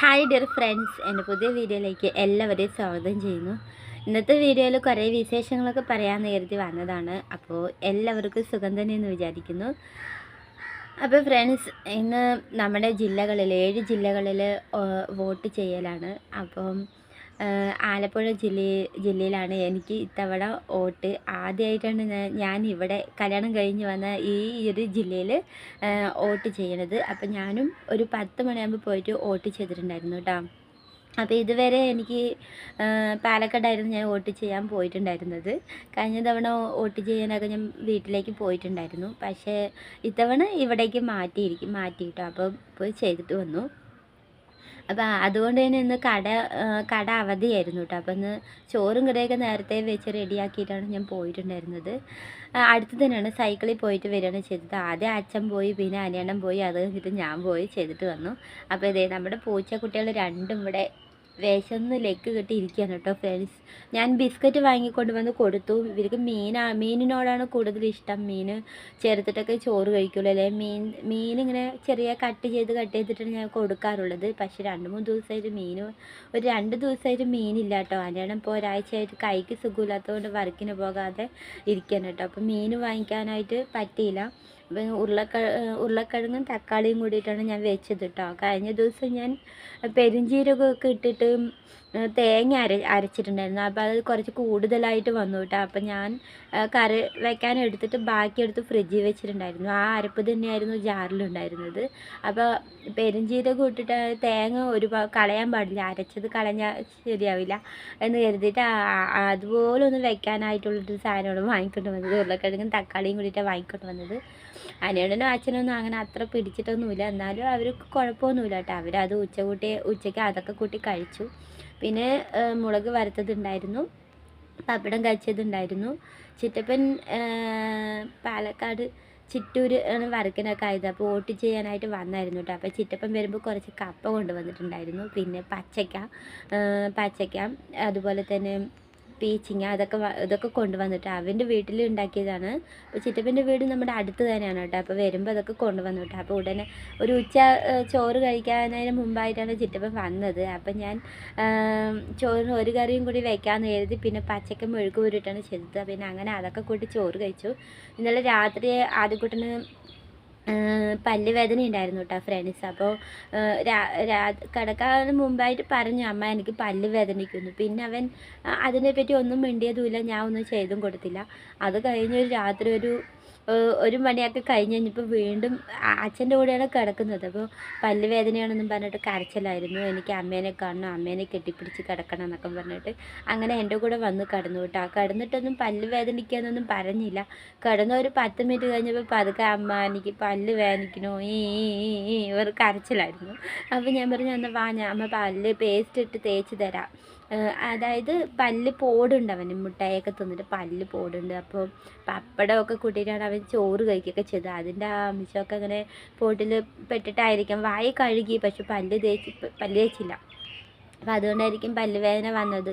Hi dear friends, എൻ്റെ പുതിയ വീഡിയോയിലേക്ക് എല്ലാവരെയും സ്വാഗതം ചെയ്യുന്നു. ഇന്നത്തെ വീഡിയോയിൽ കുറേ വിശേഷങ്ങളൊക്കെ പറയാമെന്ന് കരുതി വന്നതാണ്. അപ്പോൾ എല്ലാവർക്കും സുഖം തന്നെയെന്ന് വിചാരിക്കുന്നു. അപ്പോൾ ഫ്രണ്ട്സ്, ഇന്ന് നമ്മുടെ ജില്ലകളിൽ 7 ജില്ലകളിൽ വോട്ട് ചെയ്യലാണ്. അപ്പം ആലപ്പുഴ ജില്ലയിലാണ് എനിക്ക് ഇത്തവണ വോട്ട്. ആദ്യമായിട്ടാണ് ഞാൻ ഇവിടെ കല്യാണം കഴിഞ്ഞ് വന്ന ഈ ഒരു ജില്ലയിൽ വോട്ട് ചെയ്യണത്. അപ്പം ഞാനും ഒരു 10 മണിയാകുമ്പോൾ പോയിട്ട് വോട്ട് ചെയ്തിട്ടുണ്ടായിരുന്നു കേട്ടോ. അപ്പോൾ ഇതുവരെ എനിക്ക് പാലക്കാടായിരുന്നു ഞാൻ വോട്ട് ചെയ്യാൻ പോയിട്ടുണ്ടായിരുന്നത്. കഴിഞ്ഞ തവണ വോട്ട് ചെയ്യാനൊക്കെ ഞാൻ വീട്ടിലേക്ക് പോയിട്ടുണ്ടായിരുന്നു. പക്ഷേ ഇത്തവണ ഇവിടേക്ക് മാറ്റിയിട്ടോ. അപ്പോൾ പോയി ചെയ്തിട്ട് വന്നു. അപ്പോൾ അതുകൊണ്ട് തന്നെ ഇന്ന് കട അവധിയായിരുന്നു കേട്ടോ. അപ്പോൾ ഇന്ന് ചോറും കറിയൊക്കെ നേരത്തെ വെച്ച് റെഡിയാക്കിയിട്ടാണ് ഞാൻ പോയിട്ടുണ്ടായിരുന്നത്. അടുത്ത് തന്നെയാണ്, സൈക്കിളിൽ പോയിട്ട് വരികയാണ് ചെയ്തത്. ആദ്യം അച്ഛൻ പോയി, പിന്നെ അനിയണ്ണൻ പോയി, അത് കഴിഞ്ഞിട്ട് ഞാൻ പോയി ചെയ്തിട്ട് വന്നു. അപ്പോൾ ഇതേ നമ്മുടെ പൂച്ചക്കുട്ടികൾ രണ്ടും ഇവിടെ വിശന്ന് ലെഗ് കെട്ടി ഇരിക്കുകയാണ് കേട്ടോ ഫ്രണ്ട്സ്. ഞാൻ ബിസ്ക്കറ്റ് വാങ്ങിക്കൊണ്ട് വന്ന് കൊടുത്തു. ഇവർക്ക് മീനിനോടാണ് കൂടുതൽ ഇഷ്ടം. മീൻ ചേർത്തിട്ടൊക്കെ ചോറ് കഴിക്കുള്ളൂ അല്ലേ. മീനിങ്ങനെ ചെറിയ കട്ട് ചെയ്തിട്ടാണ് ഞാൻ കൊടുക്കാറുള്ളത്. പക്ഷേ 2-3 ദിവസമായിട്ട് ഒരു 2 ദിവസമായിട്ട് മീനില്ല കേട്ടോ. അതിനാണ് ഇപ്പോൾ ഒരാഴ്ചയായിട്ട് കൈക്ക് സുഖമില്ലാത്തതുകൊണ്ട് വർക്കിന് പോകാതെ ഇരിക്കുകയാണ് കേട്ടോ. അപ്പോൾ മീൻ വാങ്ങിക്കാനായിട്ട് പറ്റിയില്ല. ഉരുളക്കിഴങ്ങും തക്കാളിയും കൂടിയിട്ടാണ് ഞാൻ വെച്ചത് കേട്ടോ. കഴിഞ്ഞ ദിവസം ഞാൻ പെരുംജീരകമൊക്കെ ഇട്ടിട്ട് തേങ്ങ അരച്ചിട്ടുണ്ടായിരുന്നു. അപ്പോൾ അത് കുറച്ച് കൂടുതലായിട്ട് വന്നു കേട്ടോ. അപ്പം ഞാൻ കറി വെക്കാൻ എടുത്തിട്ട് ബാക്കിയെടുത്ത് ഫ്രിഡ്ജിൽ വെച്ചിട്ടുണ്ടായിരുന്നു. ആ അരപ്പ് തന്നെയായിരുന്നു ജാറിലുണ്ടായിരുന്നത്. അപ്പോൾ പെരുംജീരകം ഇട്ടിട്ട് തേങ്ങ കളയാൻ പാടില്ല, അരച്ചത് കളഞ്ഞാൽ ശരിയാവില്ല എന്ന് കരുതിയിട്ട് അതുപോലെ ഒന്ന് വെക്കാനായിട്ടുള്ളൊരു സാധനമാണ് വാങ്ങിക്കൊണ്ട് വന്നത്. ഉരുളക്കിഴങ്ങും തക്കാളിയും കൂടിയിട്ടാണ് വാങ്ങിക്കൊണ്ട് വന്നത്. അനിയണ്ണനും അച്ഛനൊന്നും അങ്ങനെ അത്ര പിടിച്ചിട്ടൊന്നുമില്ല. എന്നാലും അവർക്ക് കുഴപ്പമൊന്നുമില്ല കേട്ടോ. അവരത് ഉച്ചയ്ക്ക് അതൊക്കെ കൂട്ടി കഴിച്ചു. പിന്നെ മുളക് വറുത്തതുണ്ടായിരുന്നു, പപ്പടം കഴിച്ചതുണ്ടായിരുന്നു. ചിറ്റപ്പൻ പാലക്കാട് ചിറ്റൂർ ആണ് വർക്കിനൊക്കെ ആയത്. അപ്പോൾ വോട്ട് ചെയ്യാനായിട്ട് വന്നായിരുന്നു കേട്ടോ. അപ്പോൾ ചിറ്റപ്പൻ വരുമ്പോൾ കുറച്ച് കപ്പ കൊണ്ടുവന്നിട്ടുണ്ടായിരുന്നു. പിന്നെ പച്ചയ്ക്ക അതുപോലെ തന്നെ പീച്ചിങ്ങ ഇതൊക്കെ കൊണ്ടുവന്നിട്ട് അവൻ്റെ വീട്ടിൽ ഉണ്ടാക്കിയതാണ്. അപ്പോൾ ചിറ്റപ്പൻ്റെ വീട് നമ്മുടെ അടുത്ത് തന്നെയാണ് കേട്ടോ. അപ്പോൾ വരുമ്പോൾ അതൊക്കെ കൊണ്ടുവന്നു കേട്ടോ. അപ്പോൾ ഉടനെ ഒരു ചോറ് കഴിക്കാനതിന് മുമ്പായിട്ടാണ് ചിറ്റപ്പൻ വന്നത്. അപ്പം ഞാൻ ചോറിന് ഒരു കറിയും കൂടി വെക്കാമെന്ന് കരുതി പിന്നെ പച്ചക്ക മെഴുക്ക് കൂടിയിട്ടാണ് ചെയ്തത്. പിന്നെ അങ്ങനെ അതൊക്കെ കൂട്ടി ചോറ് കഴിച്ചു. ഇന്നലെ രാത്രി ആദ്യക്കുട്ടന് പല്ല് വേദന ഉണ്ടായിരുന്നു കേട്ടോ ഫ്രണ്ട്സ്. അപ്പോൾ കിടക്കാൻ മുമ്പായിട്ട് പറഞ്ഞു, അമ്മ എനിക്ക് പല്ല് വേദനിക്കുന്നു. പിന്നെ അവൻ അതിനെപ്പറ്റി ഒന്നും മിണ്ടിയതുമില്ല, ഞാൻ ഒന്നും ചെയ്തും കൊടുത്തില്ല. അത് കഴിഞ്ഞൊരു രാത്രി ഒരു മണിയൊക്കെ കഴിഞ്ഞപ്പോൾ വീണ്ടും അച്ഛൻ്റെ കൂടെയാണ് കിടക്കുന്നത്. അപ്പോൾ പല്ല് വേദനയാണെന്നും പറഞ്ഞിട്ട് കരച്ചിലായിരുന്നു. എനിക്ക് അമ്മേനെ കാണണം, അമ്മേനെ കെട്ടിപ്പിടിച്ച് കിടക്കണം എന്നൊക്കെ പറഞ്ഞിട്ട് അങ്ങനെ എൻ്റെ കൂടെ വന്ന് കിടന്നു കേട്ടോ. കിടന്നിട്ടൊന്നും പല്ല് വേദനിക്കാന്നൊന്നും പറഞ്ഞില്ല. കിടന്ന ഒരു 10 മിനിറ്റ് കഴിഞ്ഞപ്പോൾ പതുക്കെ അമ്മ എനിക്ക് പല്ല് വേദനിക്കണോ ഒരു കരച്ചിലായിരുന്നു. അപ്പോൾ ഞാൻ പറഞ്ഞു, എന്നാൽ വാ, അമ്മ പല്ല് പേസ്റ്റ് ഇട്ട് തേച്ച് തരാം. അതായത് പല്ല് പോടുണ്ട് അവന്, മുട്ടായൊക്കെ തിന്നിട്ട് പല്ല് പോടുണ്ട്. അപ്പോൾ പപ്പടമൊക്കെ കൂട്ടിയിട്ടാണ് അവൻ ചോറ് കഴിക്കുകയൊക്കെ ചെയ്തത്. അതിൻ്റെ ആ അംശമൊക്കെ അങ്ങനെ പോട്ടിൽ പെട്ടിട്ടായിരിക്കും. വായ കഴുകി, പക്ഷെ പല്ല് തേച്ചില്ല. അപ്പം അതുകൊണ്ടായിരിക്കും പല്ല് വേദന വന്നത്.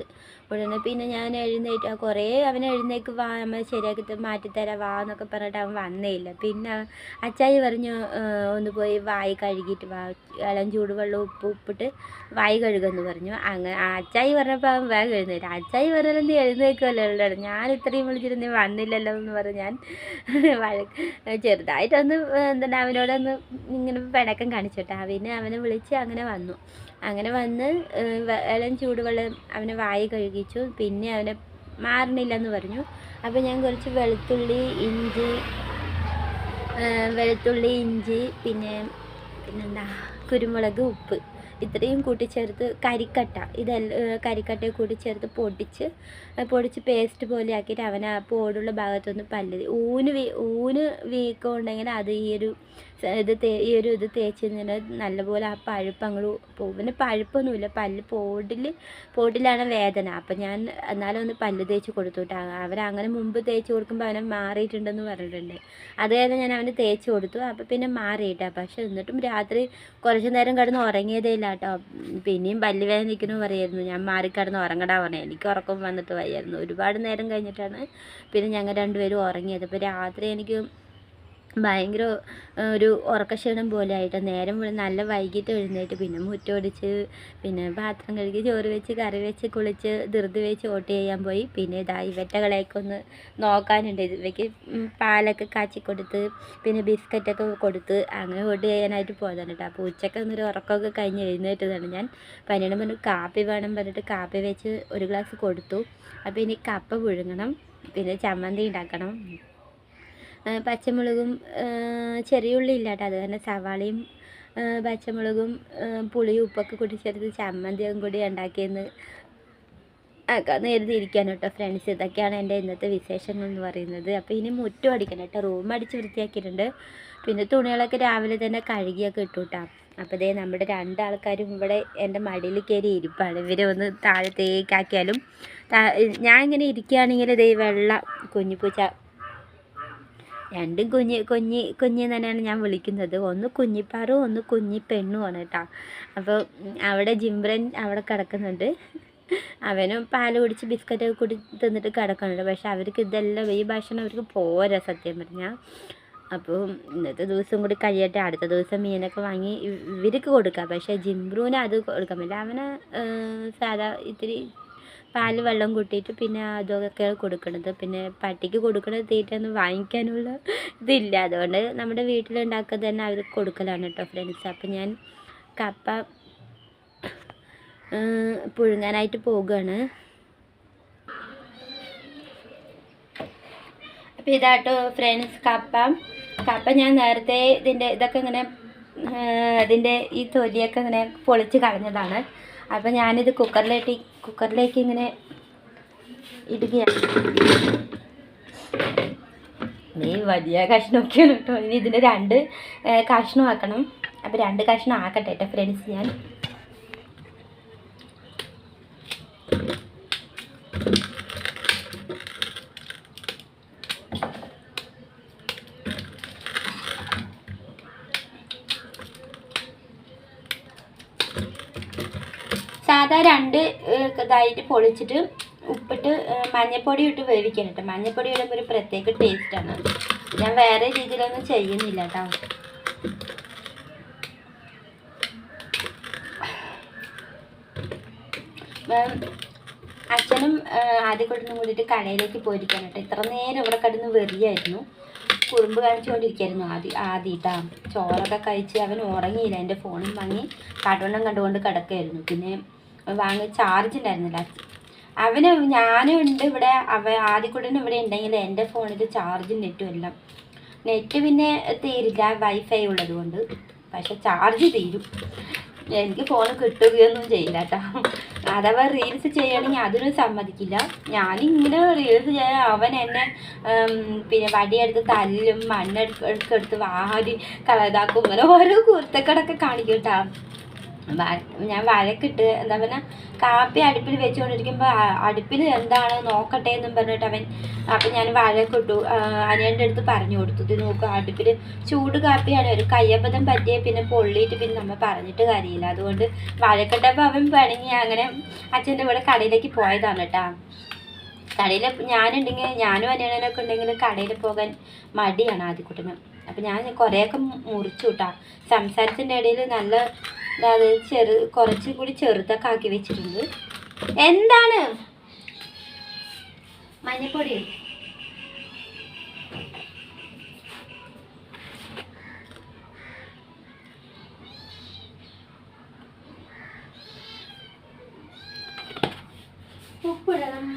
ഉടനെ പിന്നെ ഞാൻ എഴുന്നേറ്റ് കുറേ അവൻ എഴുന്നേക്ക്, വാ നമ്മൾ ശരിയാക്കി മാറ്റിത്തരാം വാ എന്നൊക്കെ പറഞ്ഞിട്ട് അവൻ വന്നേയില്ല. പിന്നെ അച്ചായി പറഞ്ഞു, ഒന്ന് പോയി വായി കഴുകിയിട്ട് വാ, ഇളം ചൂടുവെള്ളം ഉപ്പിട്ട് വായി കഴുകുമെന്ന് പറഞ്ഞു. അങ്ങനെ അച്ചായി പറഞ്ഞപ്പോൾ അവൻ വേഗം എഴുന്നേറ്റ്. അച്ചായി പറഞ്ഞാൽ നീ എഴുന്നേക്കുമല്ലോ ഉള്ളത്, ഞാൻ ഇത്രയും വിളിച്ചിട്ട് നീ വന്നില്ലല്ലോ എന്ന് പറഞ്ഞ് ഞാൻ ചെറുതായിട്ടൊന്ന് അവനോടൊന്ന് ഇങ്ങനെ പിണക്കം കാണിച്ചോട്ടെ. പിന്നെ അവനെ വിളിച്ച് അങ്ങനെ വന്ന് ഇളം ചൂടുവെള്ളം അവനെ വായി കഴുകിച്ചു. പിന്നെ അവനെ മാറണില്ലെന്ന് പറഞ്ഞു. അപ്പോൾ ഞാൻ കുറച്ച് വെളുത്തുള്ളി ഇഞ്ചി പിന്നെന്താ കുരുമുളക്, ഉപ്പ് ഇത്രയും കൂട്ടിച്ചേർത്ത് കരിക്കട്ടയെ കൂട്ടിച്ചേർത്ത് പൊടിച്ച് പേസ്റ്റ് പോലെ ആക്കിയിട്ട് അവൻ ആ പോടുള്ള ഭാഗത്തൊന്ന് ഊന് വീക്കം ഉണ്ടെങ്കിൽ അത് ഈ ഒരു ഇത് തേച്ച് കഴിഞ്ഞാൽ നല്ലപോലെ ആ പഴുപ്പ് അങ്ങോട്ട് പോകും. പിന്നെ പഴുപ്പൊന്നുമില്ല, പോട്ടിലാണ് വേദന. അപ്പം ഞാൻ എന്നാലും ഒന്ന് പല്ല് തേച്ച് കൊടുത്തു കേട്ടോ. അവരങ്ങനെ മുമ്പ് തേച്ച് കൊടുക്കുമ്പോൾ അവനെ മാറിയിട്ടുണ്ടെന്ന് പറഞ്ഞിട്ടുണ്ട്. അത് കാരണം ഞാൻ അവന് തേച്ച് കൊടുത്തു. അപ്പോൾ പിന്നെ മാറിയിട്ടാ. പക്ഷെ എന്നിട്ടും രാത്രി കുറച്ച് നേരം കിടന്ന് ഉറങ്ങിയതേ ഇല്ല കേട്ടോ. പിന്നെയും പല്ല് വേദനിക്കുന്നു പറയായിരുന്നു. ഞാൻ മാറിക്കിടന്ന് ഉറങ്ങടാ പറഞ്ഞു. എനിക്ക് ഉറക്കം വന്നിട്ട് വയ്യായിരുന്നു. ഒരുപാട് നേരം കഴിഞ്ഞിട്ടാണ് പിന്നെ ഞങ്ങൾ രണ്ടുപേരും ഉറങ്ങിയത്. അപ്പോൾ രാത്രി എനിക്ക് ഭയങ്കര ഒരു ഉറക്കക്ഷീണം പോലെ ആയിട്ട് നേരം നല്ല വൈകിട്ട് എഴുന്നേറ്റ് പിന്നെ മുറ്റമടിച്ച് പിന്നെ പാത്രം കഴുകി ചോറ് വെച്ച് കറി വെച്ച് കുളിച്ച് ധൃതി വെച്ച് ഓട്ട് ചെയ്യാൻ പോയി. പിന്നെ ഇതാ ഇവറ്റകളെയൊക്കെ ഒന്ന് നോക്കാനുണ്ട്. ഇവയ്ക്ക് പാലൊക്കെ കാച്ചി കൊടുത്ത് പിന്നെ ബിസ്ക്കറ്റൊക്കെ കൊടുത്ത് അങ്ങനെ ഓട്ട് ചെയ്യാനായിട്ട് പോയതാണ് കേട്ടോ. അപ്പോൾ ഉച്ചയ്ക്ക് ഒന്നൊരു ഉറക്കമൊക്കെ കഴിഞ്ഞ് എഴുന്നേറ്റതാണ് ഞാൻ. പനിയുടെ മുന്നേ കാപ്പി വേണം പറഞ്ഞിട്ട് കാപ്പി വെച്ച് ഒരു ഗ്ലാസ് കൊടുത്തു. അപ്പോൾ ഇനി കപ്പ പുഴുങ്ങണം, പിന്നെ ചമ്മന്തി ഉണ്ടാക്കണം. പച്ചമുളകും ചെറിയ ഉള്ളി ഇല്ല കേട്ടോ, അത് കാരണം സവാളയും പച്ചമുളകും പുളിയും ഉപ്പൊക്കെ കൂടി ചേർത്ത് ചമ്മന്തിയും കൂടി ഉണ്ടാക്കിയെന്ന് ആക്കാന്ന് എഴുതിയിരിക്കാൻ കേട്ടോ ഫ്രണ്ട്സ്. ഇതൊക്കെയാണ് എൻ്റെ ഇന്നത്തെ വിശേഷങ്ങൾ എന്ന് പറയുന്നത്. അപ്പോൾ ഇനി മുറ്റം അടിക്കണം കേട്ടോ, റൂം അടിച്ച് വൃത്തിയാക്കിയിട്ടുണ്ട്. പിന്നെ തുണികളൊക്കെ രാവിലെ തന്നെ കഴുകിയൊക്കെ ഇട്ടു കേട്ടോ. അപ്പോൾ ഇതേ നമ്മുടെ രണ്ടാൾക്കാരും ഇവിടെ എൻ്റെ മടിയിൽ കയറി ഇരിപ്പാണ്. ഇവരെ ഒന്ന് താഴത്തേക്കാക്കിയാലും ഞാൻ ഇങ്ങനെ ഇരിക്കുകയാണെങ്കിൽ ഇതേ വെള്ള കുഞ്ഞിപ്പൂച്ച, രണ്ടും കുഞ്ഞ് തന്നെയാണ് ഞാൻ വിളിക്കുന്നത്. ഒന്ന് കുഞ്ഞിപ്പാറും ഒന്ന് കുഞ്ഞിപ്പെണ്ണുമാണ് കേട്ടോ. അപ്പോൾ അവിടെ ജിംബ്രൻ അവിടെ കിടക്കുന്നുണ്ട്. അവനും പാൽ കുടിച്ച് ബിസ്ക്കറ്റൊക്കെ കൂടി തിന്നിട്ട് കിടക്കുന്നുണ്ട്. പക്ഷെ അവർക്ക് ഇതെല്ലാം ഈ ഭക്ഷണം അവർക്ക് പോരാ സത്യം പറഞ്ഞാൽ. അപ്പോൾ ഇന്നത്തെ ദിവസം കൂടി കഴിയട്ടെ, അടുത്ത ദിവസം മീനൊക്കെ വാങ്ങി ഇവർക്ക് കൊടുക്കാം. പക്ഷേ ജിംബ്രൂന് അത് കൊടുക്കാൻ പറ്റില്ല. അവന് സാധാ ഇത്തിരി പാൽ വെള്ളം കൂട്ടിയിട്ട് പിന്നെ അതൊക്കെയാണ് കൊടുക്കുന്നത്. പിന്നെ പട്ടിക്ക് കൊടുക്കുന്ന തീറ്റൊന്നും വാങ്ങിക്കാനുള്ള ഇതില്ല. അതുകൊണ്ട് നമ്മുടെ വീട്ടിലുണ്ടാക്കുന്നത് തന്നെ അവർക്ക് കൊടുക്കലാണ് കേട്ടോ ഫ്രണ്ട്സ്. അപ്പം ഞാൻ കപ്പ പുഴുങ്ങാനായിട്ട് പോവുകയാണ്. അപ്പോൾ ഇതാട്ടോ ഫ്രണ്ട്സ് കപ്പ ഞാൻ നേരത്തെ ഇതൊക്കെ ഇങ്ങനെ അതിൻ്റെ ഈ തൊലിയൊക്കെ ഇങ്ങനെ പൊളിച്ച് കളഞ്ഞതാണ്. അപ്പം ഞാനിത് കുക്കറിലേക്ക് ഇങ്ങനെ ഇടുകയാണ്. വലിയ കഷ്ണമൊക്കെയാണ് കേട്ടോ. ഇനി ഇതിൻ്റെ 2 കഷ്ണം ആക്കണം. അപ്പോൾ 2 കഷ്ണം ആക്കട്ടെ കേട്ടോ ഫ്രണ്ട്സ്. ഞാൻ സാധാ 2 ഇതായിട്ട് പൊളിച്ചിട്ട് ഉപ്പിട്ട് മഞ്ഞൾപ്പൊടി ഇട്ട് വേവിക്കണം കേട്ടോ. മഞ്ഞൾപ്പൊടി ഇടുമ്പോൾ ഒരു പ്രത്യേക ടേസ്റ്റാണ്. ഞാൻ വേറെ രീതിയിലൊന്നും ചെയ്യുന്നില്ല കേട്ടോ. അച്ഛനും ആദ്യക്കൊട്ടിനും കൂടിയിട്ട് കടയിലേക്ക് പോയിരിക്കാൻ കേട്ടോ. ഇത്ര നേരം ഇവിടെ കിടന്ന് വെറിയായിരുന്നു, കുറുമ്പ് കാണിച്ചുകൊണ്ടിരിക്കുകയായിരുന്നു ആദ്യട്ടാ. ചോറൊക്കെ കഴിച്ച് അവൻ ഉറങ്ങിയില്ല. എൻ്റെ ഫോണും വാങ്ങി കാർട്ടൂണും കണ്ടുകൊണ്ട് കിടക്കുകയായിരുന്നു. പിന്നെ വാങ്ങി ചാർജ് ഉണ്ടായിരുന്നില്ല. ഞാനും ഉണ്ട് ഇവിടെ, ആദ്യക്കൂടനും ഇവിടെ ഉണ്ടെങ്കിൽ എൻ്റെ ഫോണിൽ ചാർജും നെറ്റും എല്ലാം. നെറ്റ് പിന്നെ തീരില്ല വൈഫൈ ഉള്ളത് കൊണ്ട്, പക്ഷെ ചാർജ് തീരും. എനിക്ക് ഫോൺ കിട്ടുകയൊന്നും ചെയ്യില്ല കേട്ടോ. അഥവാ റീൽസ് ചെയ്യണമെങ്കിൽ അതിനും സമ്മതിക്കില്ല. ഞാനിങ്ങനെ റീൽസ് ചെയ്യാൻ അവൻ എന്നെ പിന്നെ വടിയെടുത്ത് തല്ലും മണ്ണെടുത്ത് വാരി കളതാക്കും, ഇങ്ങനെ ഓരോ കുരുത്തക്കടൊക്കെ കാണിക്കും കേട്ടോ. ഞാൻ വഴക്കിട്ട് എന്താ പറഞ്ഞാൽ കാപ്പി അടുപ്പിൽ വെച്ചുകൊണ്ടിരിക്കുമ്പോൾ അടുപ്പിൽ എന്താണ് നോക്കട്ടെ എന്നും പറഞ്ഞിട്ട് അവൻ. അപ്പം ഞാൻ വഴക്കിട്ടു, അനിയൻ്റെ അടുത്ത് പറഞ്ഞു കൊടുത്തു, ഇത് നോക്കുക അടുപ്പിൽ ചൂട് കാപ്പിയാണ്, ഒരു കയ്യബദ്ധം പറ്റിയ പിന്നെ പൊള്ളിയിട്ട് പിന്നെ നമ്മൾ പറഞ്ഞിട്ട് കാര്യമില്ല. അതുകൊണ്ട് വഴക്കിട്ടപ്പോൾ അവൻ പിണങ്ങി. അങ്ങനെ അച്ഛൻ്റെ ഇവിടെ കടയിലേക്ക് പോയതാണ് കേട്ടോ. കടയിൽ ഞാനും അനിയനൊക്കെ ഉണ്ടെങ്കിൽ കടയിൽ പോകാൻ മടിയാണ് ആദ്യക്കുട്ടന്. അപ്പം ഞാൻ കുറേയൊക്കെ മുറിച്ചു കിട്ടാം. സംസാരത്തിൻ്റെ ഇടയിൽ നല്ല കുറച്ചും കൂടി ചെറുതൊക്കെ ആക്കി വെച്ചിട്ടുണ്ട്. എന്താണ് മഞ്ഞപ്പൊടി? ഉപ്പിടണം.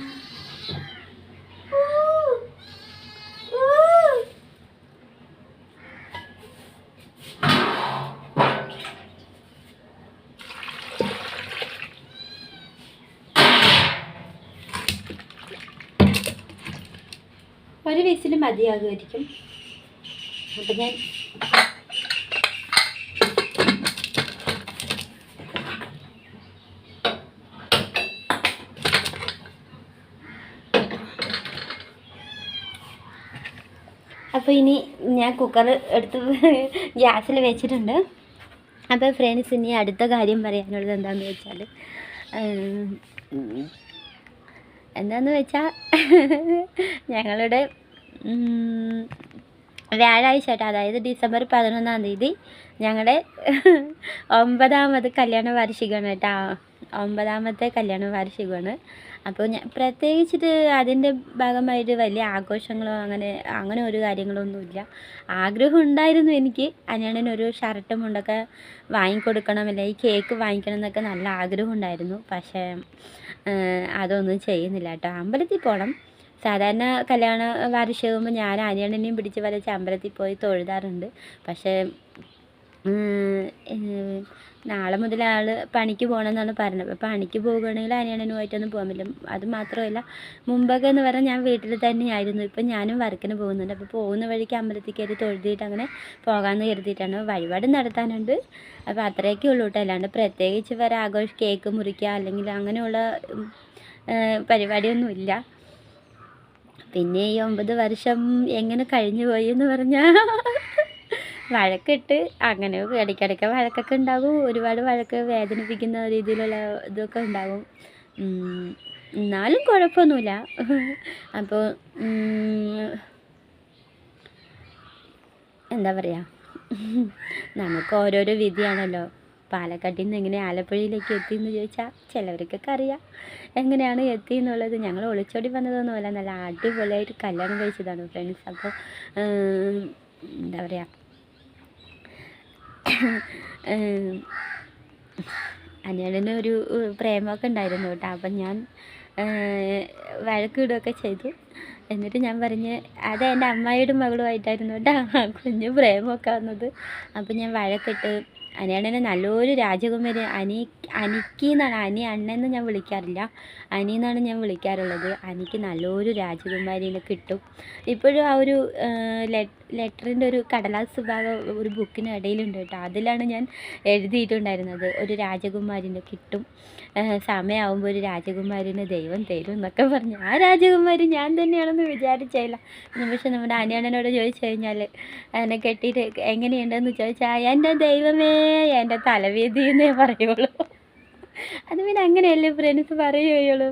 ഒരു വിസിൽ മതിയാകുമായിരിക്കും. അപ്പം ഞാൻ ഇനി കുക്കർ എടുത്ത് ഗ്യാസിൽ വെച്ചിട്ടുണ്ട്. അപ്പോൾ ഫ്രണ്ട്സ്, ഇനി അടുത്ത കാര്യം പറയാനുള്ളത് എന്താണെന്ന് വെച്ചാൽ ഞങ്ങളുടെ വ്യാഴാഴ്ച കേട്ടോ, അതായത് ഡിസംബർ 11-ാം തീയതി ഞങ്ങളുടെ 9ാമത് കല്യാണ വാർഷികമാണ് കേട്ടോ. 9ാമത്തെ കല്യാണ വാർഷികമാണ്. അപ്പോൾ ഞാൻ പ്രത്യേകിച്ചിട്ട് അതിൻ്റെ ഭാഗമായിട്ട് വലിയ ആഘോഷങ്ങളോ അങ്ങനെ ഒരു കാര്യങ്ങളൊന്നുമില്ല. ആഗ്രഹം ഉണ്ടായിരുന്നു എനിക്ക് അനിയണ്ണനൊരു ഷർട്ടും മുണ്ടൊക്കെ വാങ്ങിക്കൊടുക്കണം, അല്ലെങ്കിൽ കേക്ക് വാങ്ങിക്കണം എന്നൊക്കെ നല്ല ആഗ്രഹം ഉണ്ടായിരുന്നു. പക്ഷേ അതൊന്നും ചെയ്യുന്നില്ല കേട്ടോ. അമ്പലത്തിൽ പോകണം. സാധാരണ കല്യാണ വാർഷികമാകുമ്പോൾ ഞാൻ അനിയണ്ണനെയും പിടിച്ച് വലിച്ച് അമ്പലത്തിൽ പോയി തൊഴുതാറുണ്ട്. പക്ഷേ നാളെ മുതൽ ആൾ പണിക്ക് പോകണമെന്നാണ് പറഞ്ഞത്. അപ്പോൾ പണിക്ക് പോകുകയാണെങ്കിൽ അനിയണ്ണനുമായിട്ടൊന്നും പോകാൻ പറ്റില്ല. അത് മാത്രമല്ല, മുമ്പൊക്കെ എന്ന് പറഞ്ഞാൽ ഞാൻ വീട്ടിൽ തന്നെയായിരുന്നു. ഇപ്പം ഞാനും വർക്കിന് പോകുന്നുണ്ട്. അപ്പോൾ പോകുന്ന വഴിക്ക് അമ്പലത്തിൽ കയറി തൊഴുതിയിട്ട് അങ്ങനെ പോകാമെന്ന് കരുതിയിട്ടാണ്. വഴിപാട് നടത്താനുണ്ട്. അപ്പോൾ അത്രയൊക്കെ ഉള്ളൂ കേട്ടോ. അല്ലാണ്ട് പ്രത്യേകിച്ച് വേറെ കേക്ക് മുറിക്കുക അല്ലെങ്കിൽ അങ്ങനെയുള്ള പരിപാടിയൊന്നുമില്ല. പിന്നെ ഈ 9 വർഷം എങ്ങനെ കഴിഞ്ഞു പോയി എന്ന് പറഞ്ഞാൽ വഴക്കിട്ട് അങ്ങനെ ഇടയ്ക്കിടയ്ക്ക് വഴക്കൊക്കെ ഉണ്ടാകും. ഒരുപാട് വഴക്ക് വേദനിപ്പിക്കുന്ന രീതിയിലുള്ള ഇതൊക്കെ ഉണ്ടാകും. എന്നാലും കുഴപ്പമൊന്നുമില്ല. അപ്പോൾ എന്താ പറയുക, നമുക്ക് ഓരോരോ വിധിയാണല്ലോ. പാലക്കാട്ടിൽ നിന്ന് എങ്ങനെ ആലപ്പുഴയിലേക്ക് എത്തിയെന്ന് ചോദിച്ചാൽ ചിലവർക്കൊക്കെ അറിയാം എങ്ങനെയാണ് എത്തിയെന്നുള്ളത്. ഞങ്ങൾ ഒളിച്ചോടി വന്നതൊന്നുമല്ല, നല്ല അടിപൊളിയായിട്ട് കല്യാണം കഴിച്ചതാണ് ഫ്രണ്ട്സ്. അപ്പോൾ എന്താ പറയുക, അനിയണ്ണന് ഒരു പ്രേമമൊക്കെ ഉണ്ടായിരുന്നു കേട്ടോ. അപ്പം ഞാൻ വഴക്കിടുകയൊക്കെ ചെയ്തു. എന്നിട്ട് ഞാൻ പറഞ്ഞ് അത് എൻ്റെ അമ്മായിയുടെ മകളുമായിട്ടായിരുന്നു കേട്ടോ കുഞ്ഞു പ്രേമമൊക്കെ വന്നത്. അപ്പം ഞാൻ വഴക്കിട്ട് അനിയണ്ണനെ നല്ലൊരു രാജകുമാരി, അനിക്ക് എന്നാണ്, അണ്ണെന്ന് ഞാൻ വിളിക്കാറില്ല, അനി എന്നാണ് ഞാൻ വിളിക്കാറുള്ളത്. അനിക്ക് നല്ലൊരു രാജകുമാരീനെ കിട്ടും. ഇപ്പോഴും ആ ഒരു ലെറ്ററിൻ്റെ ഒരു കടലാസ് ഭാഗം ഒരു ബുക്കിന് ഇടയിലുണ്ട് കേട്ടോ. അതിലാണ് ഞാൻ എഴുതിയിട്ടുണ്ടായിരുന്നത്, ഒരു രാജകുമാരിനെ കിട്ടും, സമയമാകുമ്പോൾ ഒരു രാജകുമാരിനെ ദൈവം തരും എന്നൊക്കെ പറഞ്ഞു. ആ രാജകുമാരി ഞാൻ തന്നെയാണെന്ന് വിചാരിച്ചില്ല. പക്ഷെ നമ്മുടെ അനിയണ്ണനോട് ചോദിച്ചു കഴിഞ്ഞാൽ എന്നെ കെട്ടിയിട്ട് എങ്ങനെയുണ്ടെന്ന് ചോദിച്ചാൽ എൻ്റെ ദൈവമേ എൻ്റെ തലവേദി എന്നേ പറയുള്ളൂ. അത് പിന്നെ അങ്ങനെയല്ലേ ഫ്രണ്ട്സ് പറയുകയുള്ളൂ.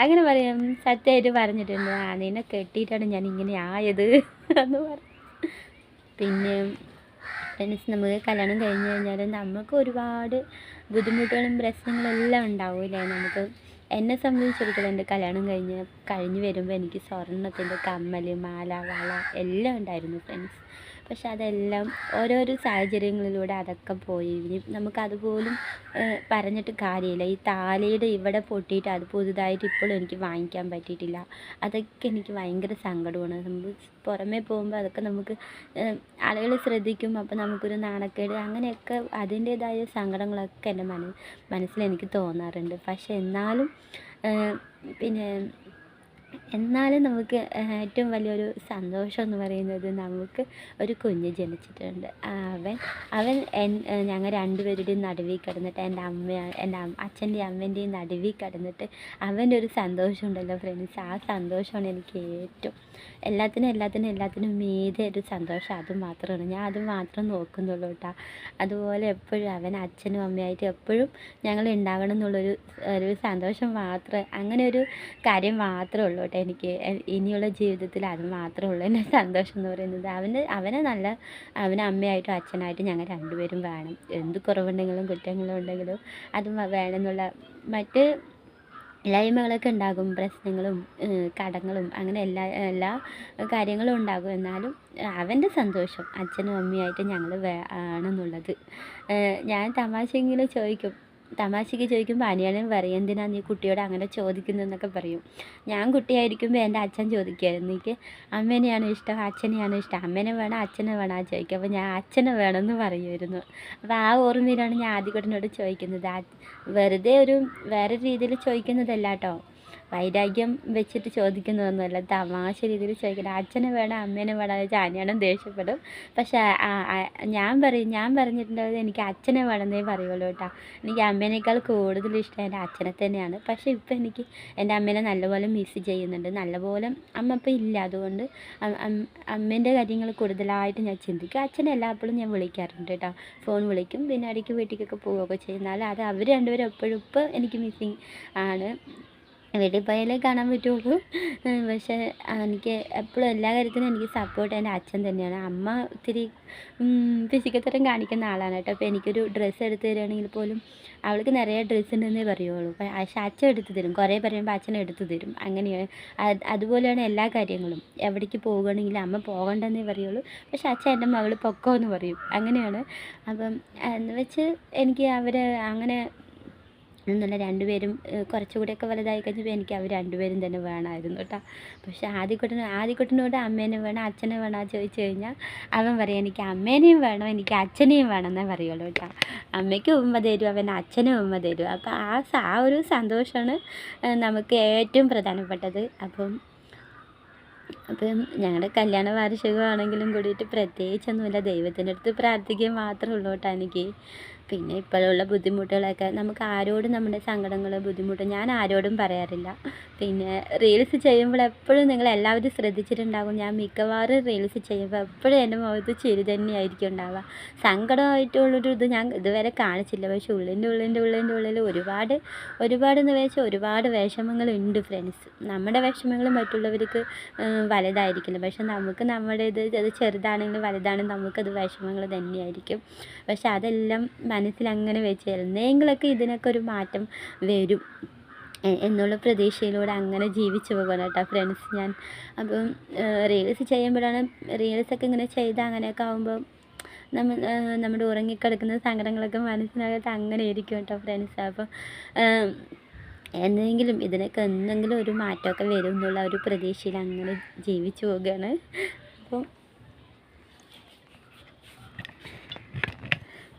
അങ്ങനെ പറയാം, സത്യമായിട്ട് പറഞ്ഞിട്ടുണ്ട്. നിന്നെ കെട്ടിയിട്ടാണ് ഞാൻ ഇങ്ങനെ ആയത് എന്ന് പറഞ്ഞു. പിന്നെ ഫ്രണ്ട്സ്, നമുക്ക് കല്യാണം കഴിഞ്ഞ് കഴിഞ്ഞാൽ നമുക്ക് ഒരുപാട് ബുദ്ധിമുട്ടുകളും പ്രശ്നങ്ങളെല്ലാം ഉണ്ടാവില്ലേ. നമുക്ക് എന്നെ സംബന്ധിച്ചിടത്തോളം എൻ്റെ കല്യാണം കഴിഞ്ഞ് വരുമ്പോൾ എനിക്ക് സ്വർണ്ണത്തിൻ്റെ കമ്മൽ, മാല, വള എല്ലാം ഉണ്ടായിരുന്നു ഫ്രണ്ട്സ്. പക്ഷെ അതെല്ലാം ഓരോരോ സാഹചര്യങ്ങളിലൂടെ അതൊക്കെ പോയി. ഇനി നമുക്കതുപോലും പറഞ്ഞിട്ട് കാര്യമില്ല. ഈ താലിയുടെ ഇവിടെ പൊട്ടിയിട്ട് അത് പുതുതായിട്ട് ഇപ്പോഴും എനിക്ക് വാങ്ങിക്കാൻ പറ്റിയിട്ടില്ല. അതൊക്കെ എനിക്ക് ഭയങ്കര സങ്കടമാണ്. നമ്മൾ പുറമേ പോകുമ്പോൾ അതൊക്കെ നമുക്ക് ആളുകൾ ശ്രദ്ധിക്കും. അപ്പോൾ നമുക്കൊരു നാണക്കേട്, അങ്ങനെയൊക്കെ അതിൻ്റേതായ സങ്കടങ്ങളൊക്കെ എൻ്റെ മനസ്സിൽ എനിക്ക് തോന്നാറുണ്ട്. പക്ഷെ എന്നാലും നമുക്ക് ഏറ്റവും വലിയൊരു സന്തോഷം എന്ന് പറയുന്നത് നമുക്ക് ഒരു കുഞ്ഞ് ജനിച്ചിട്ടുണ്ട്. അവൻ ഞങ്ങൾ രണ്ടുപേരുടെയും നടുവിൽ കിടന്നിട്ട് എൻ്റെ അച്ഛൻ്റെയും അമ്മേൻ്റെയും നടുവിൽ കിടന്നിട്ട് അവൻ്റെ ഒരു സന്തോഷം ഉണ്ടല്ലോ ഫ്രണ്ട്സ്, ആ സന്തോഷമാണ് എനിക്ക് ഏറ്റവും എല്ലാത്തിനും മീതെ ഒരു സന്തോഷം. അത് മാത്രമാണ്, ഞാൻ അത് മാത്രം നോക്കുന്നുള്ളൂ കേട്ടോ. അതുപോലെ എപ്പോഴും അവൻ അച്ഛനും അമ്മയായിട്ട് എപ്പോഴും ഞങ്ങൾ ഉണ്ടാകണം എന്നുള്ളൊരു സന്തോഷം മാത്രമേ, അങ്ങനെ ഒരു കാര്യം മാത്രമേ ഉള്ളൂ കേട്ടോ എനിക്ക് ഇനിയുള്ള ജീവിതത്തിൽ. അത് മാത്രമേ ഉള്ളൂ എൻ്റെ സന്തോഷം എന്ന് പറയുന്നത്. അവന് അമ്മയായിട്ടും അച്ഛനായിട്ടും ഞങ്ങൾ രണ്ടുപേരും വേണം. എന്ത് കുറവുണ്ടെങ്കിലും കുറ്റങ്ങളും ഉണ്ടെങ്കിലും അത് വേണമെന്നുള്ള മറ്റ് ഇല്ലായ്മകളൊക്കെ ഉണ്ടാകും, പ്രശ്നങ്ങളും കടങ്ങളും അങ്ങനെ എല്ലാ കാര്യങ്ങളും ഉണ്ടാകും. എന്നാലും അവൻ്റെ സന്തോഷം അച്ഛനും അമ്മയായിട്ട് ഞങ്ങൾ വേണമെന്നുള്ളത്. ഞാൻ തമാശയ്ക്ക് ചോദിക്കുമ്പോൾ അനിയനും പറയും, എന്തിനാ നീ കുട്ടിയോട് അങ്ങനെ ചോദിക്കുന്നതെന്നൊക്കെ പറയും. ഞാൻ കുട്ടിയായിരിക്കുമ്പോൾ എൻ്റെ അച്ഛൻ ചോദിക്കുമായിരുന്നു, എനിക്ക് അമ്മേനെയാണ് ഇഷ്ടം അച്ഛനെയാണ് ഇഷ്ടം, അമ്മേനെ വേണം അച്ഛനെ വേണം ചോദിക്കുക. അപ്പോൾ ഞാൻ അച്ഛനെ വേണമെന്ന് പറയുമായിരുന്നു. അപ്പോൾ ആ ഓർമ്മയിലാണ് ഞാൻ ആദ്യകൂട്ടനോട് ചോദിക്കുന്നത്. വെറുതെ വേറെ രീതിയിൽ ചോദിക്കുന്നതല്ല കേട്ടോ, വൈരാഗ്യം വെച്ചിട്ട് ചോദിക്കുന്നതൊന്നുമല്ല, തമാശ രീതിയിൽ ചോദിക്കണം. അച്ഛനെ വേണം അമ്മേനെ വേണം എന്ന് വെച്ചാൽ അനിയനും ദേഷ്യപ്പെടും. പക്ഷേ ഞാൻ പറഞ്ഞിട്ടുണ്ടായത് എനിക്ക് അച്ഛനെ വേണമെന്നേ പറയുള്ളൂ കേട്ടോ. എനിക്ക് അമ്മേനേക്കാൾ കൂടുതൽ ഇഷ്ടം എൻ്റെ അച്ഛനെ തന്നെയാണ്. പക്ഷേ ഇപ്പം എനിക്ക് എൻ്റെ അമ്മേനെ നല്ലപോലെ മിസ് ചെയ്യുന്നുണ്ട്. നല്ലപോലെ അമ്മ ഇപ്പം ഇല്ല, അതുകൊണ്ട് അമ്മേൻ്റെ കാര്യങ്ങൾ കൂടുതലായിട്ട് ഞാൻ ചിന്തിക്കും. അച്ഛനെ എല്ലായ്പ്പോഴും ഞാൻ വിളിക്കാറുണ്ട് കേട്ടോ, ഫോൺ വിളിക്കും. പിന്നെ ഇടയ്ക്ക് വീട്ടിലേക്കൊക്കെ പോവുകയൊക്കെ ചെയ്യുന്നാൽ അത് അവർ രണ്ടുപേരും എപ്പോഴും ഇപ്പം എനിക്ക് മിസ്സിങ് ആണ്. വീട്ടിൽ പോയാലേ കാണാൻ പറ്റുള്ളൂ. പക്ഷേ എനിക്ക് എപ്പോഴും എല്ലാ കാര്യത്തിനും എനിക്ക് സപ്പോർട്ട് എൻ്റെ അച്ഛൻ തന്നെയാണ്. അമ്മ ഇത്തിരി ഫിസിക്കൽ കാണിക്കുന്ന ആളാണ് കേട്ടോ. അപ്പോൾ എനിക്കൊരു ഡ്രസ്സ് എടുത്ത് തരികയാണെങ്കിൽ പോലും അവൾക്ക് നിറയെ ഡ്രസ്സ് ഉണ്ടെന്നേ പറയുള്ളൂ. പക്ഷേ അച്ഛൻ എടുത്ത് തരും. കുറേ പറയുമ്പോൾ അച്ഛൻ എടുത്ത് തരും. അങ്ങനെയാണ്. അതുപോലെയാണ് എല്ലാ കാര്യങ്ങളും. എവിടേക്ക് പോകുകയാണെങ്കിലും അമ്മ പോകണ്ടെന്നേ പറയുള്ളൂ. പക്ഷേ അച്ഛൻ എൻ്റെ മകൾ പൊക്കോ എന്ന് പറയും. അങ്ങനെയാണ്. അപ്പം എന്ന് വെച്ച് എനിക്ക് അവരെ അങ്ങനെ എന്നല്ല, രണ്ടുപേരും കുറച്ചുകൂടെയൊക്കെ വലുതായി കഴിഞ്ഞപ്പോൾ എനിക്ക് അവർ രണ്ടുപേരും തന്നെ വേണമായിരുന്നു കേട്ടോ. പക്ഷേ ആദ്യക്കുട്ടനോട് അമ്മേനെ വേണം അച്ഛനെ വേണോ ചോദിച്ചു കഴിഞ്ഞാൽ അവൻ പറയും എനിക്ക് അമ്മേനെയും വേണം എനിക്ക് അച്ഛനെയും വേണം എന്നേ പറയുള്ളൂ കേട്ടോ. അമ്മയ്ക്ക് ഉമ്മ തരും, അവൻ അച്ഛനും ഉമ്മ തരും. അപ്പോൾ ആ ഒരു സന്തോഷമാണ് നമുക്ക് ഏറ്റവും പ്രധാനപ്പെട്ടത്. അപ്പം ഞങ്ങളുടെ കല്യാണ വാർഷികമാണെങ്കിലും കൂടിയിട്ട് പ്രത്യേകിച്ചൊന്നുമില്ല, ദൈവത്തിൻ്റെ അടുത്ത് പ്രാർത്ഥിക്കുക മാത്രമേ ഉള്ളൂ കേട്ടോ എനിക്ക്. പിന്നെ ഇപ്പോഴുള്ള ബുദ്ധിമുട്ടുകളൊക്കെ നമുക്ക് ആരോടും നമ്മുടെ സങ്കടങ്ങൾ ബുദ്ധിമുട്ട് ഞാൻ ആരോടും പറയാറില്ല. പിന്നെ റീൽസ് ചെയ്യുമ്പോൾ എപ്പോഴും നിങ്ങളെല്ലാവരും ശ്രദ്ധിച്ചിട്ടുണ്ടാകും, ഞാൻ മിക്കവാറും റീൽസ് ചെയ്യുമ്പോൾ എപ്പോഴും എൻ്റെ മുഖത്ത് ചിരി തന്നെയായിരിക്കും ഉണ്ടാവുക. സങ്കടമായിട്ടുള്ളൊരു ഇത് ഞാൻ ഇതുവരെ കാണിച്ചില്ല. പക്ഷേ ഉള്ളിൽ ഒരുപാടെന്ന് വെച്ചാൽ ഒരുപാട് വിഷമങ്ങളുണ്ട് ഫ്രണ്ട്സ്. നമ്മുടെ വിഷമങ്ങൾ മറ്റുള്ളവർക്ക് വലുതായിരിക്കില്ല. പക്ഷെ നമുക്ക് നമ്മുടെ അത് ചെറുതാണെങ്കിലും വലുതാണെങ്കിലും നമുക്കത് വിഷമങ്ങൾ തന്നെയായിരിക്കും. പക്ഷെ അതെല്ലാം മനസ്സിലങ്ങനെ വെച്ച് എന്തെങ്കിലുമൊക്കെ ഇതിനൊക്കെ ഒരു മാറ്റം വരും എന്നുള്ള പ്രതീക്ഷയിലൂടെ അങ്ങനെ ജീവിച്ചു പോകണം കേട്ടോ ഫ്രണ്ട്സ് ഞാൻ. അപ്പം റീൽസ് ചെയ്യുമ്പോഴാണ് റീൽസൊക്കെ ഇങ്ങനെ ചെയ്ത് അങ്ങനെയൊക്കെ ആകുമ്പോൾ നമ്മുടെ ഉറങ്ങിക്കിടക്കുന്ന സങ്കടങ്ങളൊക്കെ മനസ്സിനകത്ത് അങ്ങനെ ഇരിക്കും കേട്ടോ ഫ്രണ്ട്സ്. അപ്പം ഇതിനൊക്കെ എന്തെങ്കിലും ഒരു മാറ്റമൊക്കെ വരും എന്നുള്ള ഒരു പ്രതീക്ഷയിൽ അങ്ങനെ ജീവിച്ചു പോവുകയാണ്. അപ്പം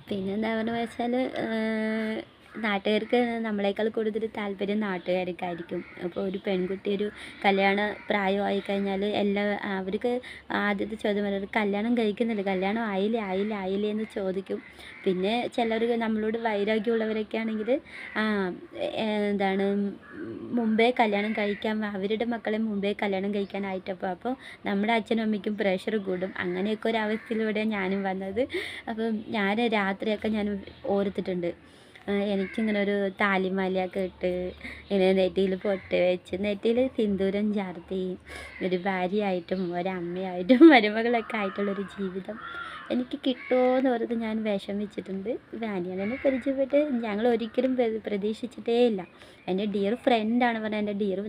പിന്നെന്താ പറയുക വെച്ചാൽ നാട്ടുകാർക്ക് നമ്മളെക്കാൾ കൂടുതൽ താല്പര്യം നാട്ടുകാർക്കായിരിക്കും. അപ്പോൾ ഒരു പെൺകുട്ടി ഒരു കല്യാണ പ്രായമായി കഴിഞ്ഞാൽ അവർക്ക് ആദ്യത്തെ ചോദ്യം പറയുന്നത് കല്യാണം കഴിക്കുന്നില്ല, കല്യാണം ആയില്ലേ എന്ന് ചോദിക്കും. പിന്നെ ചിലർ നമ്മളോട് വൈരാഗ്യമുള്ളവരൊക്കെ ആണെങ്കിൽ മുമ്പേ കല്യാണം കഴിക്കാൻ അവരുടെ മക്കളെ മുമ്പേ കല്യാണം കഴിക്കാനായിട്ടപ്പോൾ നമ്മുടെ അച്ഛനും അമ്മയ്ക്കും പ്രഷർ കൂടും. അങ്ങനെയൊക്കെ ഒരു അവസ്ഥയിലൂടെയാണ് ഞാനും വന്നത്. അപ്പം ഞാൻ രാത്രിയൊക്കെ ഞാൻ ഓർത്തിട്ടുണ്ട്, എനിക്കിങ്ങനെ ഒരു താലിമാലയൊക്കെ ഇട്ട് ഇങ്ങനെ നെറ്റിയിൽ പൊട്ട് വെച്ച് നെറ്റിയിൽ സിന്ദൂരം ചാർത്തി ഒരു ഭാര്യയായിട്ടും ഒരമ്മയായിട്ടും മരുമകളൊക്കെ ആയിട്ടുള്ളൊരു ജീവിതം എനിക്ക് കിട്ടുമോ എന്ന് ഓർത്ത് ഞാൻ വിഷമിച്ചിട്ടുണ്ട്. വാനിയനെ പരിചയപ്പെട്ട് ഞങ്ങൾ ഒരിക്കലും പ്രതീക്ഷിച്ചിട്ടേ ഇല്ല. എൻ്റെ ഡിയർ ഫ്രണ്ടാണ് പറഞ്ഞത്. എൻ്റെ ഡിയർ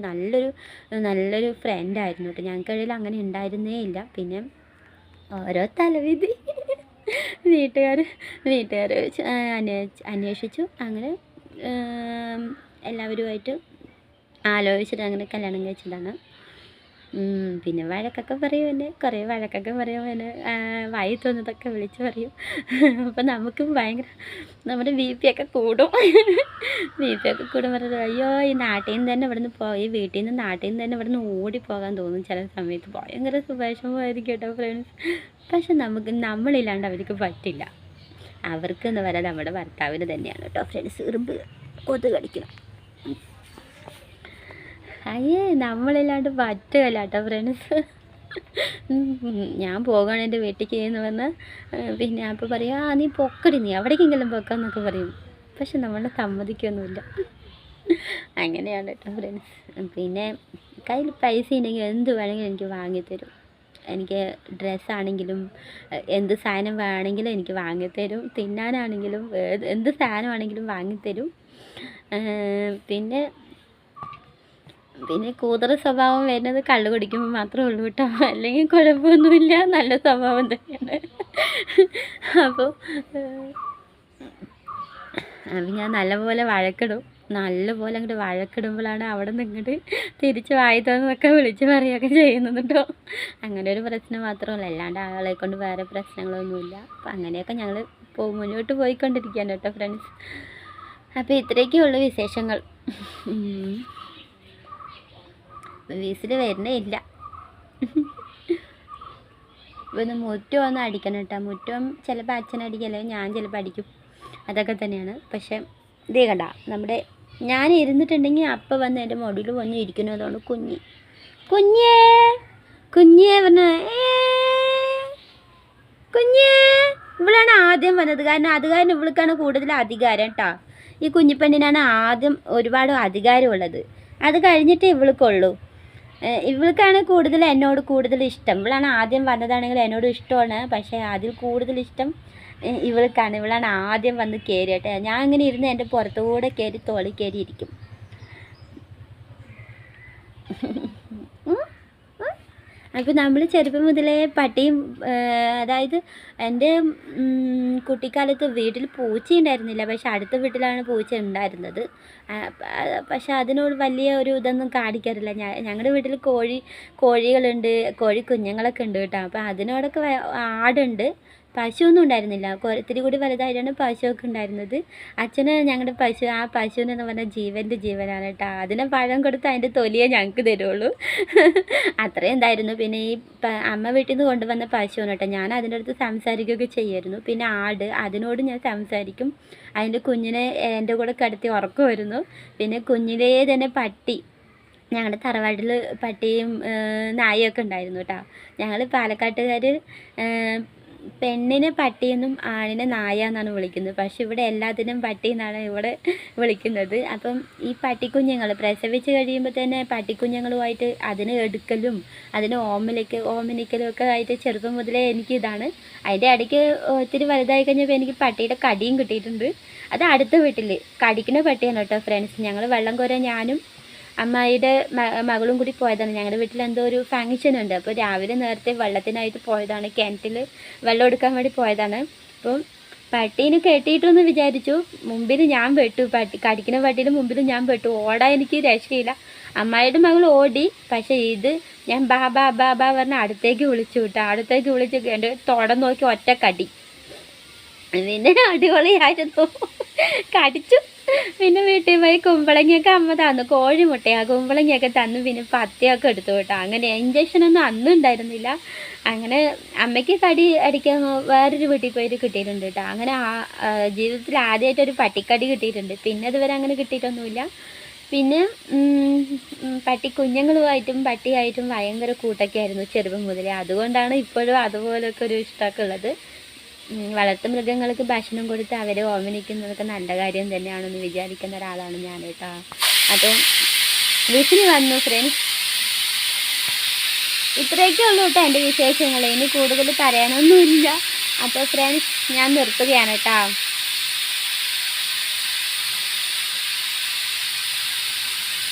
നല്ലൊരു ഫ്രണ്ടായിരുന്നു കേട്ടോ. ഞങ്ങൾക്കിടയിൽ അങ്ങനെ ഉണ്ടായിരുന്നേ ഇല്ല. പിന്നെ ഓരോ തലവിധി വീട്ടുകാർ അന്വേഷിച്ചു. അങ്ങനെ എല്ലാവരുമായിട്ട് ആലോചിച്ചിട്ട് അങ്ങനെ കല്യാണം കഴിച്ചതാണ്. പിന്നെ വഴക്കൊക്കെ പറയും, എന്നെ കുറേ വഴക്കൊക്കെ പറയും, എന്നെ വായി തോന്നുന്നതൊക്കെ വിളിച്ച് പറയും. അപ്പം നമുക്കും ഭയങ്കര നമ്മുടെ ബി പി ഒക്കെ കൂടും. പറഞ്ഞത് അയ്യോ ഈ നാട്ടിൽ നിന്ന് തന്നെ വീട്ടിൽ നിന്ന് നാട്ടിൽ നിന്ന് തന്നെ ഇവിടുന്ന് ഓടിപ്പോകാൻ തോന്നും ചില സമയത്ത്. ഭയങ്കര വിഷമമായിരിക്കും കേട്ടോ ഫ്രണ്ട്സ്. പക്ഷെ നമ്മളില്ലാണ്ട് അവർക്ക് പറ്റില്ല. അവർക്ക് എന്ന് പറയാൻ നമ്മുടെ ഭർത്താവിന് തന്നെയാണ് കേട്ടോ ഫ്രണ്ട്സ് കൊതു കടിക്കണം. അയ്യേ നമ്മളില്ലാണ്ട് പറ്റുകയില്ല കേട്ടോ ഫ്രണ്ട്സ്. ഞാൻ പോകണം എൻ്റെ വീട്ടിലേക്ക് എന്ന് പറഞ്ഞാൽ പിന്നെ അപ്പോൾ പറയും നീ പൊക്കടി, നീ എവിടേക്കെങ്കിലും പൊക്കാന്നൊക്കെ പറയും. പക്ഷെ നമ്മളെ സമ്മതിക്കൊന്നുമില്ല. അങ്ങനെയാണ് കേട്ടോ ഫ്രണ്ട്സ്. പിന്നെ കയ്യിൽ പൈസ ഉണ്ടെങ്കിൽ എന്ത് വേണമെങ്കിലും എനിക്ക് വാങ്ങിത്തരും. എനിക്ക് ഡ്രസ്സാണെങ്കിലും എന്ത് സാധനം വേണമെങ്കിലും എനിക്ക് വാങ്ങിത്തരും. തിന്നാനാണെങ്കിലും എന്ത് സാധനമാണെങ്കിലും വാങ്ങിത്തരും. പിന്നെ കൂതറ സ്വഭാവം വരുന്നത് കള്ള് കുടിക്കുമ്പോൾ മാത്രമേ ഉള്ളൂ കേട്ടോ. അല്ലെങ്കിൽ കുഴപ്പമൊന്നുമില്ല, നല്ല സ്വഭാവം തന്നെയാണ്. അപ്പോൾ ഞാൻ നല്ലപോലെ അങ്ങോട്ട് വഴക്കിടുമ്പോഴാണ് അവിടെ നിന്ന് ഇങ്ങോട്ട് തിരിച്ച് വായി തോന്നൊക്കെ വിളിച്ച് പറയുകയൊക്കെ ചെയ്യുന്നത് കേട്ടോ. അങ്ങനെ ഒരു പ്രശ്നം മാത്രമല്ല, അല്ലാണ്ട് ആളെ കൊണ്ട് വേറെ പ്രശ്നങ്ങളൊന്നുമില്ല. അപ്പം അങ്ങനെയൊക്കെ ഞങ്ങൾ മുന്നോട്ട് പോയിക്കൊണ്ടിരിക്കുകയാണ് കേട്ടോ ഫ്രണ്ട്സ്. അപ്പോൾ ഇത്രയൊക്കെ ഉള്ളു വിശേഷങ്ങൾ. വീസിൽ വരുന്നേ ഇല്ല. ഇപ്പം മുറ്റം ഒന്ന് അടിക്കണം കേട്ടോ. മുറ്റം ചിലപ്പോൾ അച്ഛനടിക്കും, അല്ലെങ്കിൽ ഞാൻ ചിലപ്പോൾ അടിക്കും. അതൊക്കെ തന്നെയാണ്. പക്ഷേ ഇതേ കണ്ട ഞാൻ ഇരുന്നിട്ടുണ്ടെങ്കിൽ അപ്പം വന്ന് എൻ്റെ മുടിയിൽ വന്ന് ഇരിക്കുന്നതുകൊണ്ട് കുഞ്ഞേ പറഞ്ഞ ഇവളാണ് ആദ്യം വന്നത്. കാരണം ഇവൾക്കാണ് കൂടുതൽ അധികാരം കേട്ടോ. ഈ കുഞ്ഞിപ്പെണ്ണിനാണ് ആദ്യം ഒരുപാട് അധികാരമുള്ളത്. അത് കഴിഞ്ഞിട്ട് ഇവൾക്കുള്ളൂ. ഇവൾക്കാണ് കൂടുതൽ എന്നോട് കൂടുതൽ ഇഷ്ടം. ഇവളാണ് ആദ്യം വന്നതാണെങ്കിൽ എന്നോട് ഇഷ്ടമാണ്, പക്ഷേ അതിൽ കൂടുതൽ ഇഷ്ടം ഇവൾക്കാണ്. ഇവളാണ് ആദ്യം വന്ന് കയറിയിട്ട് ഞാൻ ഇങ്ങനെ ഇരുന്ന് എൻ്റെ പുറത്തുകൂടെ കയറി തോളി കയറി ഇരിക്കും. അപ്പോൾ നമ്മൾ ചെറുപ്പം മുതലേ പട്ടിയും അതായത് എൻ്റെ കുട്ടിക്കാലത്ത് വീട്ടിൽ പൂച്ച ഉണ്ടായിരുന്നില്ല, പക്ഷെ അടുത്ത വീട്ടിലാണ് പൂച്ച ഉണ്ടായിരുന്നത്. പക്ഷെ അതിനോട് വലിയ ഒരു ഇതൊന്നും കാണിക്കാറില്ല. ഞങ്ങളുടെ വീട്ടിൽ കോഴികളുണ്ട്, കോഴി കുഞ്ഞുങ്ങളൊക്കെ ഉണ്ട് കേട്ടോ. അപ്പോൾ അതിനോടൊക്കെ ആടുണ്ട്, പശുവൊന്നും ഉണ്ടായിരുന്നില്ല. ഇത്തിരി കൂടി വലുതായിട്ടാണ് പശുവൊക്കെ ഉണ്ടായിരുന്നത്. അച്ഛന് ഞങ്ങളുടെ ആ പശുവിനെന്ന് പറഞ്ഞാൽ ജീവൻ്റെ ജീവനാണ് കേട്ടോ. അതിനെ പഴം കൊടുത്ത് അതിൻ്റെ തൊലിയെ ഞങ്ങൾക്ക് തരുള്ളൂ. അത്രയും ഉണ്ടായിരുന്നു. പിന്നെ ഈ അമ്മ വീട്ടിൽ നിന്ന് കൊണ്ടുവന്ന പശുവാണ് കേട്ടോ. ഞാൻ അതിൻ്റെ അടുത്ത് സംസാരിക്കുകയൊക്കെ ചെയ്യുമായിരുന്നു. പിന്നെ ആട്, അതിനോട് ഞാൻ സംസാരിക്കും. അതിൻ്റെ കുഞ്ഞിനെ എൻ്റെ കൂടെ കിടത്തി ഉറക്കുമായിരുന്നു. പിന്നെ കുഞ്ഞിലേ തന്നെ പട്ടി, ഞങ്ങളുടെ തറവാട്ടിൽ പട്ടിയും നായയൊക്കെ ഉണ്ടായിരുന്നു കേട്ടോ. ഞങ്ങൾ പാലക്കാട്ടുകാർ പെണ്ണിനെ പട്ടിയെന്നും ആണിനെ നായ എന്നാണ് വിളിക്കുന്നത്. പക്ഷെ ഇവിടെ എല്ലാത്തിനും പട്ടി എന്നാണ് ഇവിടെ വിളിക്കുന്നത്. അപ്പം ഈ പട്ടിക്കുഞ്ഞുങ്ങൾ പ്രസവിച്ച് കഴിയുമ്പോൾ തന്നെ പട്ടിക്കുഞ്ഞുങ്ങളുമായിട്ട് അതിന് എടുക്കലും അതിന് ഓമനിക്കലും ഒക്കെ ആയിട്ട് ചെറുപ്പം മുതലേ എനിക്കിതാണ്. അതിൻ്റെ ഇടയ്ക്ക് ഒത്തിരി വലുതായി കഴിഞ്ഞപ്പോൾ എനിക്ക് പട്ടിയുടെ കടിയും കിട്ടിയിട്ടുണ്ട്. അത് അടുത്ത വീട്ടിൽ കടിക്കുന്ന പട്ടിയാണ് കേട്ടോ ഫ്രണ്ട്സ്. ഞങ്ങൾ വെള്ളം കോരാൻ ഞാനും അമ്മായിയുടെ മകളും കൂടി പോയതാണ്. ഞങ്ങളുടെ വീട്ടിൽ എന്തോ ഒരു ഫങ്ഷൻ ഉണ്ട്. അപ്പോൾ രാവിലെ നേരത്തെ വെള്ളത്തിനായിട്ട് പോയതാണ്, കിണറ്റിൽ വെള്ളം എടുക്കാൻ വേണ്ടി പോയതാണ്. അപ്പം പട്ടീനെ കെട്ടിയിട്ടെന്ന് വിചാരിച്ചു. മുമ്പിൽ ഞാൻ പെട്ടു, കടിക്കുന്ന പട്ടീൻ്റെ മുമ്പിൽ ഞാൻ പെട്ടു. ഓടാൻ എനിക്ക് രക്ഷയില്ല. അമ്മായിയുടെ മകൾ ഓടി, പക്ഷേ ഇത് ഞാൻ ബാ ബാ ബാ ബാ പറഞ്ഞ് അടുത്തേക്ക് വിളിച്ചു വിട്ടു. അടുത്തേക്ക് വിളിച്ച് എൻ്റെ തുടം നോക്കി ഒറ്റ കടി. പിന്നെ അടിപൊളിയായിരുന്നു, കടിച്ചു. പിന്നെ വീട്ടിൽ പോയി കുമ്പളങ്ങയൊക്കെ അമ്മ തന്നു, കോഴിമുട്ടയാ കുമ്പളങ്ങയൊക്കെ തന്നു. പിന്നെ പത്തിയൊക്കെ എടുത്തു കേട്ടോ. അങ്ങനെ ഇഞ്ചക്ഷനൊന്നും അന്നും ഉണ്ടായിരുന്നില്ല. അങ്ങനെ അമ്മയ്ക്ക് കടി അടിക്കാൻ വേറൊരു വീട്ടിൽ പോയിട്ട് കിട്ടിയിട്ടുണ്ട് കേട്ടോ. അങ്ങനെ ജീവിതത്തിൽ ആദ്യമായിട്ടൊരു പട്ടിക്കടി കിട്ടിയിട്ടുണ്ട്. പിന്നെ അതുവരെ അങ്ങനെ കിട്ടിയിട്ടൊന്നുമില്ല. പിന്നെ പട്ടിക്കുഞ്ഞുങ്ങളുമായിട്ടും പട്ടിയായിട്ടും ഭയങ്കര കൂട്ടൊക്കെ ആയിരുന്നു ചെറുപ്പം മുതലേ. അതുകൊണ്ടാണ് ഇപ്പോഴും അതുപോലൊക്കെ ഒരു ഇഷ്ടമൊക്കെ ഉള്ളത്. വളർത്തു മൃഗങ്ങൾക്ക് ഭക്ഷണം കൊടുത്ത് അവരെ ഓമനിക്കുന്നതൊക്കെ നല്ല കാര്യം തന്നെയാണെന്ന് വിചാരിക്കുന്ന ഒരാളാണ് ഞാൻ കേട്ടോ. അപ്പോൾ വീട്ടിൽ വന്നു ഫ്രണ്ട്സ്. ഇത്രയൊക്കെ ഉള്ളൂ കേട്ടോ എൻ്റെ വിശേഷങ്ങൾ. ഇനി കൂടുതൽ പറയാനൊന്നുമില്ല. അപ്പോൾ ഫ്രണ്ട്സ് ഞാൻ നിർത്തുകയാണ് കേട്ടോ.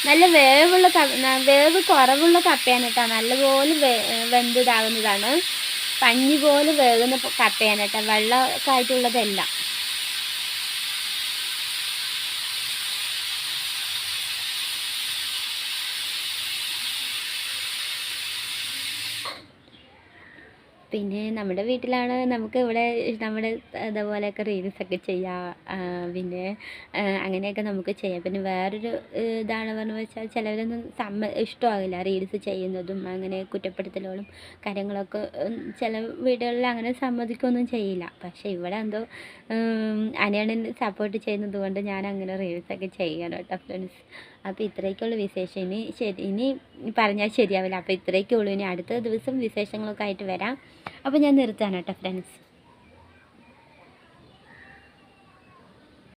നല്ല വേവ് കുറവുള്ള കപ്പയാണ് കേട്ടോ. നല്ലപോലെ വെന്തതാകുന്നതാണ്. പഞ്ഞി പോലെ വേകുന്ന കപ്പയാണ് കേട്ടോ, വെള്ളമൊക്കെ ആയിട്ടുള്ളതല്ല. പിന്നെ നമ്മുടെ വീട്ടിലാണ് നമുക്ക് ഇവിടെ നമ്മുടെ ഇതുപോലെയൊക്കെ റീൽസൊക്കെ ചെയ്യാം. പിന്നെ അങ്ങനെയൊക്കെ നമുക്ക് ചെയ്യാം. പിന്നെ വേറൊരു ഇതാണ് പറഞ്ഞു വെച്ചാൽ ചിലവരൊന്നും ഇഷ്ടമാകില്ല റീൽസ് ചെയ്യുന്നതും അങ്ങനെ കുറ്റപ്പെടുത്തലുകളും കാര്യങ്ങളൊക്കെ. ചില വീടുകളിൽ അങ്ങനെ സമ്മതിക്കുകയൊന്നും ചെയ്യില്ല. പക്ഷേ ഇവിടെ എന്തോ അനിയണ്ണൻ സപ്പോർട്ട് ചെയ്യുന്നത് കൊണ്ട് ഞാൻ അങ്ങനെ റീൽസൊക്കെ ചെയ്യണം കേട്ടോ ഫ്രണ്ട്സ്. അപ്പോൾ ഇത്രയൊക്കെയുള്ള വിശേഷം. ഇനി പറഞ്ഞാൽ ശരിയാവില്ല. അപ്പോൾ ഇത്രയൊക്കെ ഉള്ളൂ. ഇനി അടുത്ത ദിവസം വിശേഷങ്ങളൊക്കെ ആയിട്ട് വരാം. അപ്പോൾ ഞാൻ നിർത്താൻ കേട്ടോ ഫ്രണ്ട്സ്.